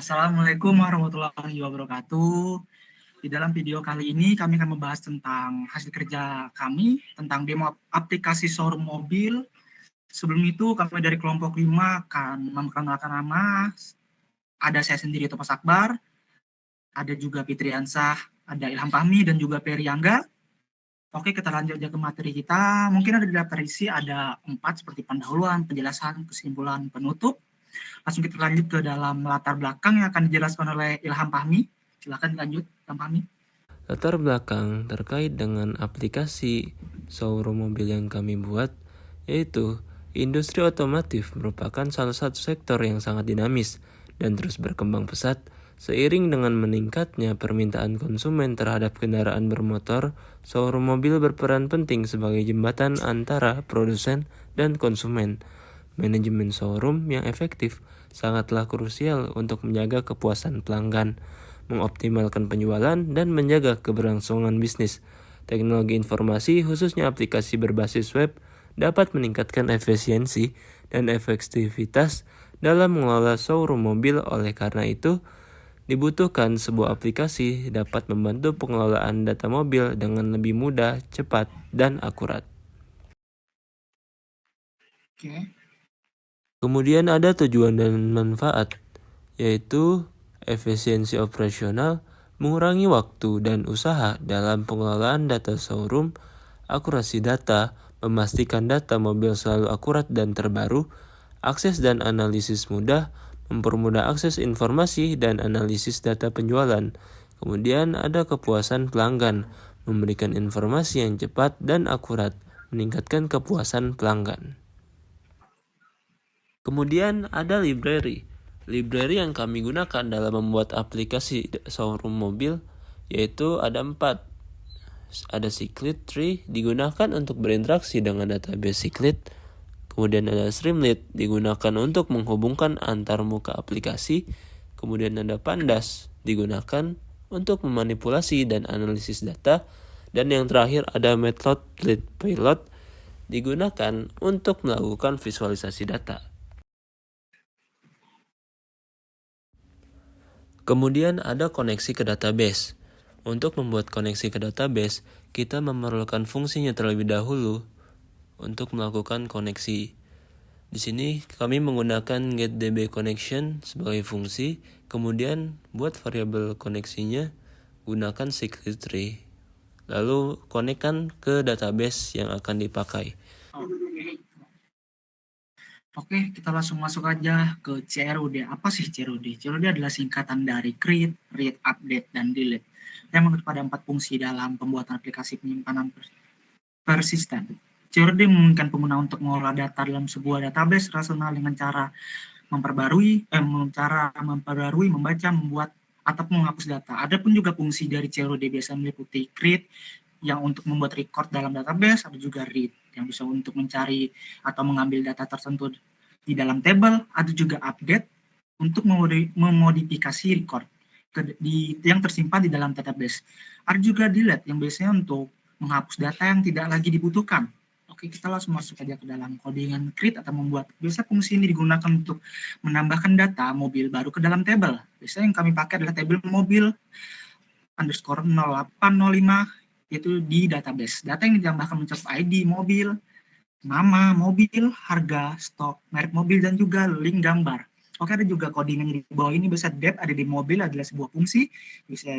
Assalamualaikum warahmatullahi wabarakatuh. Di dalam video kali ini kami akan membahas tentang hasil kerja kami, tentang demo aplikasi showroom mobil. Sebelum itu kami dari kelompok 5 akan memperkenalkan nama. Ada saya sendiri Topas Akbar, ada juga Fitri Ansah, ada Ilham Fahmi, dan juga Peri Angga. Oke, kita lanjut aja ke materi kita. Mungkin ada di daftar isi, ada 4 seperti pendahuluan, penjelasan, kesimpulan, penutup. Langsung kita lanjut ke dalam latar belakang yang akan dijelaskan oleh Ilham Fahmi. Silakan lanjut, Ilham Fahmi. Latar belakang terkait dengan aplikasi showroom mobil yang kami buat, yaitu industri otomotif merupakan salah satu sektor yang sangat dinamis dan terus berkembang pesat. Seiring dengan meningkatnya permintaan konsumen terhadap kendaraan bermotor, showroom mobil berperan penting sebagai jembatan antara produsen dan konsumen. Manajemen showroom yang efektif sangatlah krusial untuk menjaga kepuasan pelanggan, mengoptimalkan penjualan, dan menjaga keberlangsungan bisnis. Teknologi informasi, khususnya aplikasi berbasis web, dapat meningkatkan efisiensi dan efektivitas dalam mengelola showroom mobil. Oleh karena itu, dibutuhkan sebuah aplikasi dapat membantu pengelolaan data mobil dengan lebih mudah, cepat, dan akurat. Oke. Kemudian ada tujuan dan manfaat, yaitu efisiensi operasional, mengurangi waktu dan usaha dalam pengelolaan data showroom, akurasi data, memastikan data mobil selalu akurat dan terbaru, akses dan analisis mudah, mempermudah akses informasi dan analisis data penjualan. Kemudian ada kepuasan pelanggan, memberikan informasi yang cepat dan akurat, meningkatkan kepuasan pelanggan. Kemudian ada library. Library yang kami gunakan dalam membuat aplikasi showroom mobil yaitu ada 4. Ada Cyclid Tree digunakan untuk berinteraksi dengan database Cyclid. Kemudian ada Streamlit digunakan untuk menghubungkan antar muka aplikasi. Kemudian ada Pandas digunakan untuk memanipulasi dan analisis data. Dan yang terakhir ada Matplotlib Pilot digunakan untuk melakukan visualisasi data. Kemudian ada koneksi ke database. Untuk membuat koneksi ke database, kita memerlukan fungsinya terlebih dahulu untuk melakukan koneksi. Di sini kami menggunakan getDB connection sebagai fungsi, kemudian buat variabel koneksinya gunakan Cyclid Tree. Lalu konekkan ke database yang akan dipakai. Oke, kita langsung masuk aja ke CRUD. Apa sih CRUD? CRUD adalah singkatan dari create, read, update, dan delete yang mengacu pada 4 fungsi dalam pembuatan aplikasi penyimpanan persisten. CRUD memungkinkan pengguna untuk mengolah data dalam sebuah database rasional dengan cara memperbarui, membaca, membuat, ataupun menghapus data. Adapun juga fungsi dari CRUD biasa meliputi create yang untuk membuat record dalam database, ada juga read yang bisa untuk mencari atau mengambil data tertentu di dalam table, ada juga update untuk memodifikasi record yang tersimpan di dalam database. Ada juga delete yang biasanya untuk menghapus data yang tidak lagi dibutuhkan. Oke, kita langsung masuk aja ke dalam codingan create atau membuat. Biasa fungsi ini digunakan untuk menambahkan data mobil baru ke dalam table. Biasanya yang kami pakai adalah table mobil underscore 0805 yaitu di database. Data yang ditambahkan mencakup ID mobil, nama mobil, harga, stok, merek mobil, dan juga link gambar. Oke, ada juga codingan di bawah ini, bisa depth ada di mobil adalah sebuah fungsi, bisa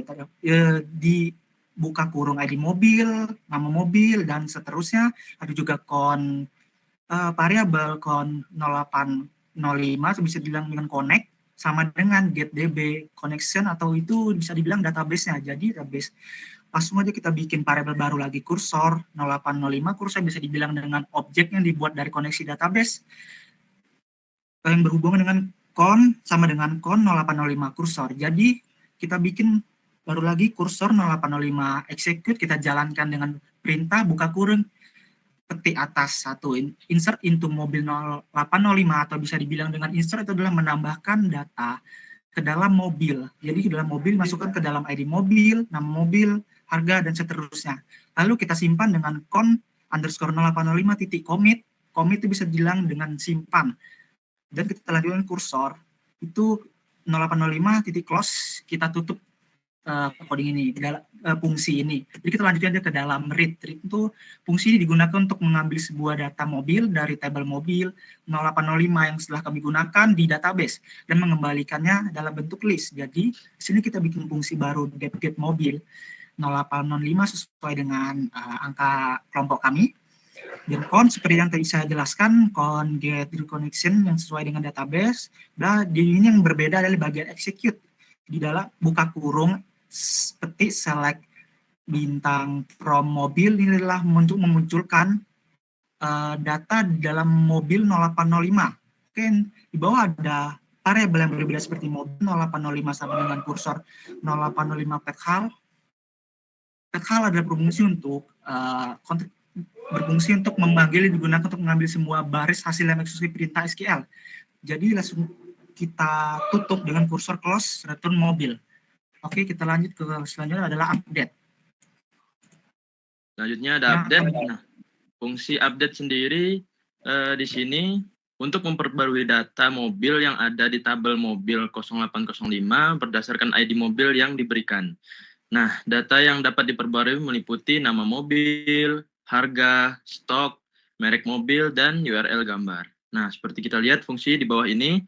dibuka kurung ID mobil, nama mobil, dan seterusnya. Ada juga variabel con 0805 bisa dibilang dengan connect sama dengan getDB connection atau itu bisa dibilang database-nya. Jadi database langsung aja kita bikin variabel baru lagi, kursor 0805. Kursor bisa dibilang dengan objek yang dibuat dari koneksi database yang berhubungan dengan con sama dengan con 0805 kursor. Jadi kita bikin baru lagi kursor 0805 execute, kita jalankan dengan perintah buka kurung ketik atas satu insert into mobil 0805 atau bisa dibilang dengan insert itu adalah menambahkan data ke dalam mobil. Jadi ke dalam mobil masukkan ke dalam ID mobil, nama mobil, harga, dan seterusnya. Lalu kita simpan dengan con underscore 0805 titik commit. Commit itu bisa dibilang dengan simpan. Dan kita lanjutkan kursor, itu 0805.close kita tutup coding ini, fungsi ini. Jadi kita lanjutkan aja ke dalam read. Read itu fungsi ini digunakan untuk mengambil sebuah data mobil dari tabel mobil 0805 yang setelah kami gunakan di database dan mengembalikannya dalam bentuk list. Jadi di sini kita bikin fungsi baru get mobil 0805 sesuai dengan angka kelompok kami. Dan con seperti yang tadi saya jelaskan, con get reconnection yang sesuai dengan database. Nah, di ini yang berbeda adalah bagian execute. Di dalam buka kurung petik select bintang from mobil ini adalah untuk memunculkan data di dalam mobil 0805. Oke, di bawah ada variabel yang berbeda seperti mobil 0805 sama dengan kursor 0805 pekhal. Pekhal adalah berfungsi untuk memanggil digunakan untuk mengambil semua baris hasil yang eksekusi perintah SQL. Jadi langsung kita tutup dengan kursor close return mobil. Oke, kita lanjut ke selanjutnya adalah update. Selanjutnya ada update. Nah, fungsi update sendiri di sini untuk memperbarui data mobil yang ada di tabel mobil 0805 berdasarkan ID mobil yang diberikan. Nah, data yang dapat diperbarui meliputi nama mobil, harga, stok, merek mobil, dan URL gambar. Nah, seperti kita lihat fungsi di bawah ini,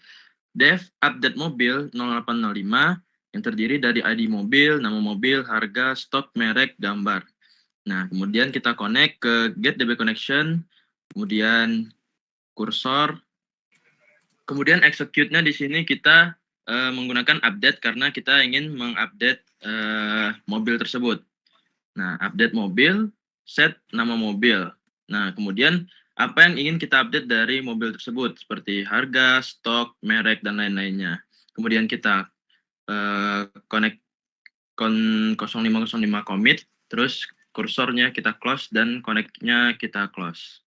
dev update mobil 0805 yang terdiri dari ID mobil, nama mobil, harga, stok, merek, gambar. Nah, kemudian kita connect ke get DB connection, kemudian kursor, kemudian execute-nya di sini kita menggunakan update karena kita ingin mengupdate mobil tersebut. Nah, update mobil, set nama mobil. Nah, kemudian apa yang ingin kita update dari mobil tersebut, seperti harga, stok, merek, dan lain-lainnya. Kemudian kita connect 0505 commit, terus kursornya kita close dan connect-nya kita close.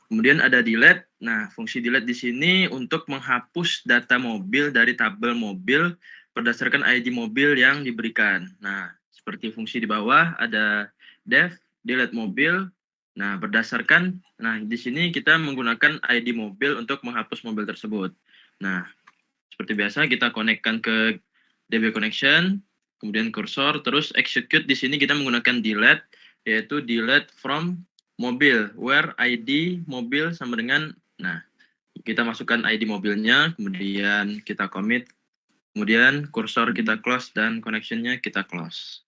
Kemudian ada delete. Nah, fungsi delete di sini untuk menghapus data mobil dari tabel mobil berdasarkan ID mobil yang diberikan. Nah, seperti fungsi di bawah ada dev delete mobil. Nah, di sini kita menggunakan ID mobil untuk menghapus mobil tersebut. Nah, seperti biasa kita konekkan ke DB connection, kemudian kursor, terus execute di sini kita menggunakan delete, yaitu delete from mobil, where ID mobil sama dengan, nah, kita masukkan ID mobilnya, kemudian kita commit, kemudian kursor kita close dan connection-nya kita close.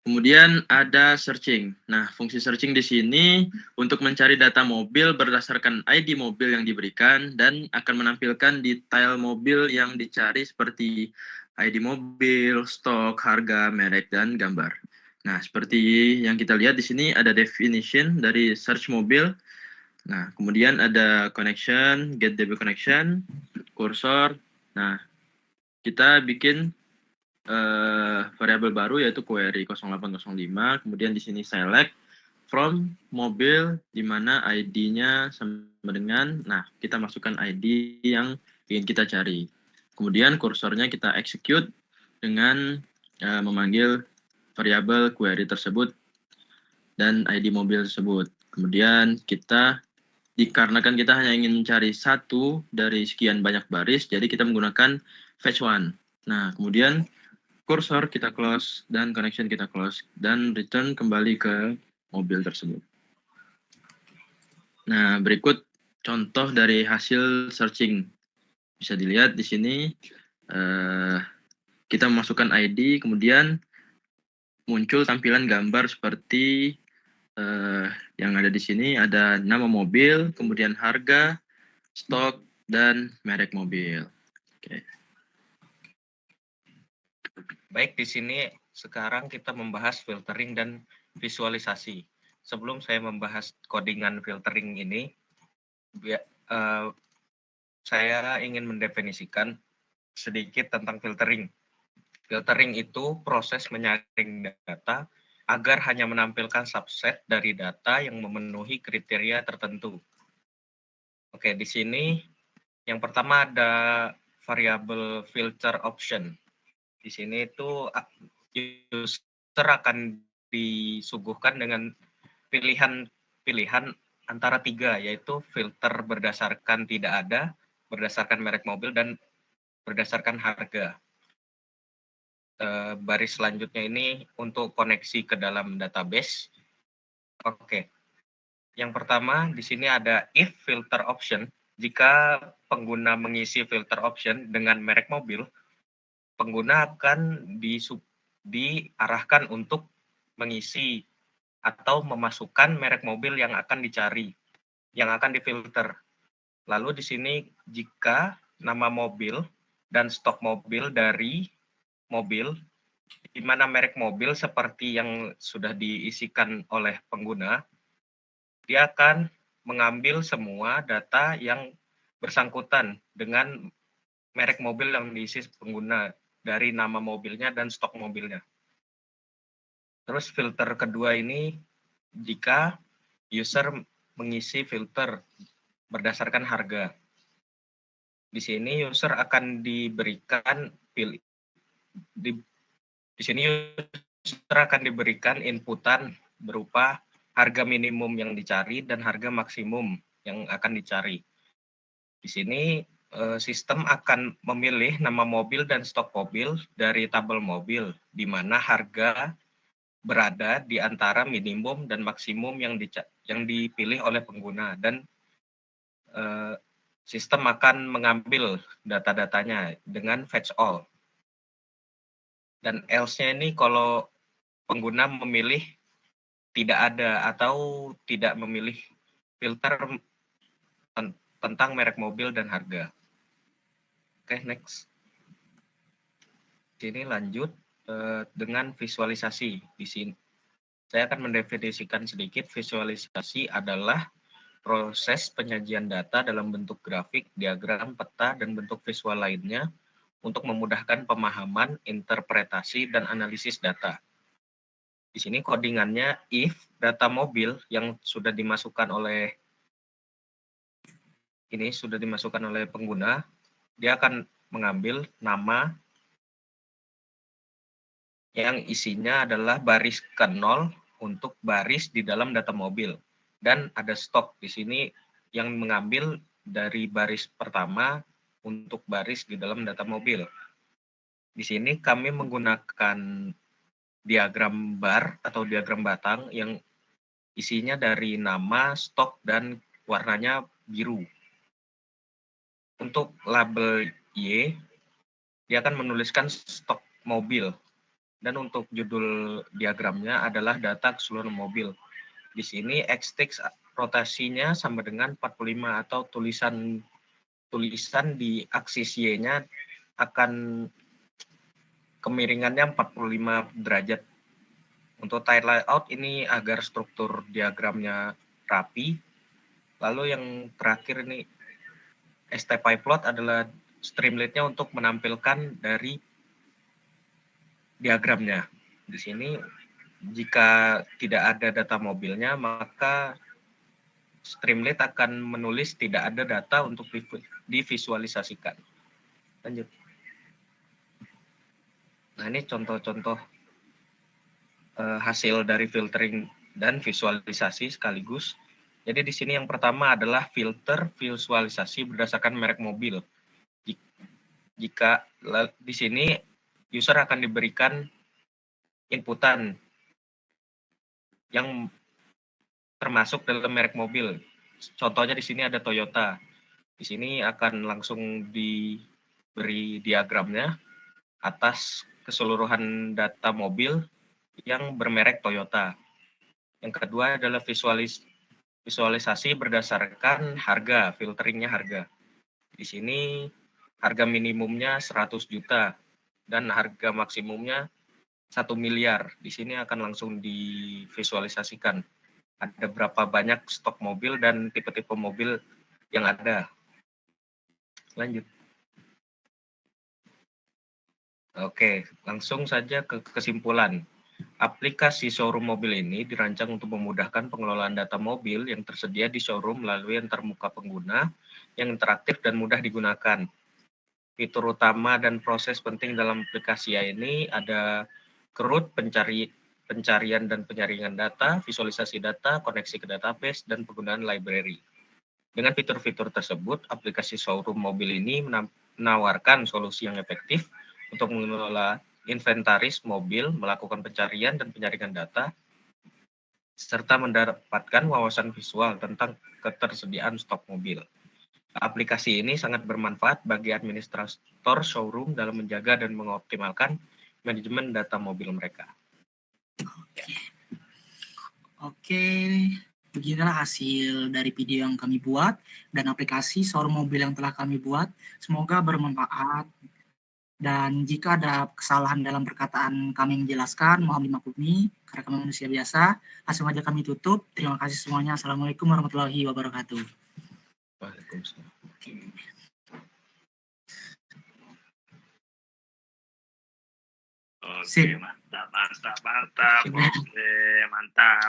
Kemudian ada searching. Nah, fungsi searching di sini untuk mencari data mobil berdasarkan ID mobil yang diberikan dan akan menampilkan detail mobil yang dicari seperti ID mobil, stok, harga, merek, dan gambar. Nah, seperti yang kita lihat di sini ada definition dari search mobil. Nah, kemudian ada connection, get DB connection, kursor. Nah, kita bikin variabel baru yaitu query 0805, kemudian di sini select from mobil di mana ID-nya sama dengan, nah, kita masukkan ID yang ingin kita cari. Kemudian kursornya kita execute dengan memanggil variabel query tersebut dan ID mobil tersebut. Kemudian dikarenakan kita hanya ingin mencari satu dari sekian banyak baris, jadi kita menggunakan fetch one. Nah, kemudian kursor kita close dan connection kita close dan return kembali ke mobil tersebut. Nah, berikut contoh dari hasil searching. Bisa dilihat di sini kita memasukkan ID, kemudian muncul tampilan gambar seperti yang ada di sini, ada nama mobil, kemudian harga, stok, dan merek mobil. Oke. Baik, di sini sekarang kita membahas filtering dan visualisasi. Sebelum saya membahas codingan filtering ini, saya ingin mendefinisikan sedikit tentang filtering. Filtering itu proses menyaring data agar hanya menampilkan subset dari data yang memenuhi kriteria tertentu. Oke, di sini yang pertama ada variabel filter option. Di sini itu user akan disuguhkan dengan pilihan antara 3, yaitu filter berdasarkan tidak ada, berdasarkan merek mobil, dan berdasarkan harga. Baris selanjutnya ini untuk koneksi ke dalam database. Oke. Yang pertama di sini ada if filter option. Jika pengguna mengisi filter option dengan merek mobil, pengguna akan diarahkan untuk mengisi atau memasukkan merek mobil yang akan dicari, yang akan difilter. Lalu di sini jika nama mobil dan stok mobil dari mobil, di mana merek mobil seperti yang sudah diisikan oleh pengguna, dia akan mengambil semua data yang bersangkutan dengan merek mobil yang diisi pengguna dari nama mobilnya dan stok mobilnya. Terus filter kedua ini jika user mengisi filter berdasarkan harga. Di sini user akan diberikan di sini user akan diberikan inputan berupa harga minimum yang dicari dan harga maksimum yang akan dicari. Di sini sistem akan memilih nama mobil dan stok mobil dari tabel mobil, di mana harga berada di antara minimum dan maksimum yang dipilih oleh pengguna, dan sistem akan mengambil data-datanya dengan fetch all. Dan else-nya ini kalau pengguna memilih tidak ada atau tidak memilih filter tentang merek mobil dan harga. Oke, next. Sini lanjut dengan visualisasi. Di sini saya akan mendefinisikan sedikit. Visualisasi adalah proses penyajian data dalam bentuk grafik, diagram, peta, dan bentuk visual lainnya untuk memudahkan pemahaman, interpretasi, dan analisis data. Di sini codingannya if data mobil yang sudah dimasukkan oleh pengguna, dia akan mengambil nama yang isinya adalah baris ke-0 untuk baris di dalam data mobil, dan ada stok di sini yang mengambil dari baris pertama untuk baris di dalam data mobil. Di sini kami menggunakan diagram bar atau diagram batang yang isinya dari nama, stok, dan warnanya biru. Untuk label Y, dia akan menuliskan stok mobil. Dan untuk judul diagramnya adalah data keseluruhan mobil. Di sini X-Tix rotasinya sama dengan 45 atau tulisan di aksis Y-nya akan kemiringannya 45 derajat. Untuk tile layout ini agar struktur diagramnya rapi. Lalu yang terakhir ini stpyplot adalah streamlit-nya untuk menampilkan dari diagramnya. Di sini jika tidak ada data mobilnya, maka Streamlit akan menulis tidak ada data untuk divisualisasikan. Lanjut. Nah, ini contoh-contoh hasil dari filtering dan visualisasi sekaligus. Jadi di sini yang pertama adalah filter visualisasi berdasarkan merek mobil. Jika di sini user akan diberikan inputan yang termasuk dalam merek mobil. Contohnya di sini ada Toyota. Di sini akan langsung diberi diagramnya atas keseluruhan data mobil yang bermerek Toyota. Yang kedua adalah visualisasi berdasarkan harga, filteringnya harga. Di sini harga minimumnya 100 juta dan harga maksimumnya 1 miliar. Di sini akan langsung divisualisasikan. Ada berapa banyak stok mobil dan tipe-tipe mobil yang ada. Lanjut. Oke, langsung saja ke kesimpulan. Aplikasi showroom mobil ini dirancang untuk memudahkan pengelolaan data mobil yang tersedia di showroom melalui antarmuka pengguna yang interaktif dan mudah digunakan. Fitur utama dan proses penting dalam aplikasi ini ada CRUD, pencarian dan penyaringan data, visualisasi data, koneksi ke database, dan penggunaan library. Dengan fitur-fitur tersebut, aplikasi showroom mobil ini menawarkan solusi yang efektif untuk mengelola inventaris mobil, melakukan pencarian dan penyaringan data, serta mendapatkan wawasan visual tentang ketersediaan stok mobil. Aplikasi ini sangat bermanfaat bagi administrator showroom dalam menjaga dan mengoptimalkan manajemen data mobil mereka. Oke, beginilah hasil dari video yang kami buat dan aplikasi showroom mobil yang telah kami buat. Semoga bermanfaat. Dan jika ada kesalahan dalam perkataan kami menjelaskan, mohon dimaklumi karena kami manusia biasa. Langsung aja kami tutup. Terima kasih semuanya. Assalamualaikum warahmatullahi wabarakatuh. Waalaikumsalam. Sip. Oke, mantap. Oke, mantap.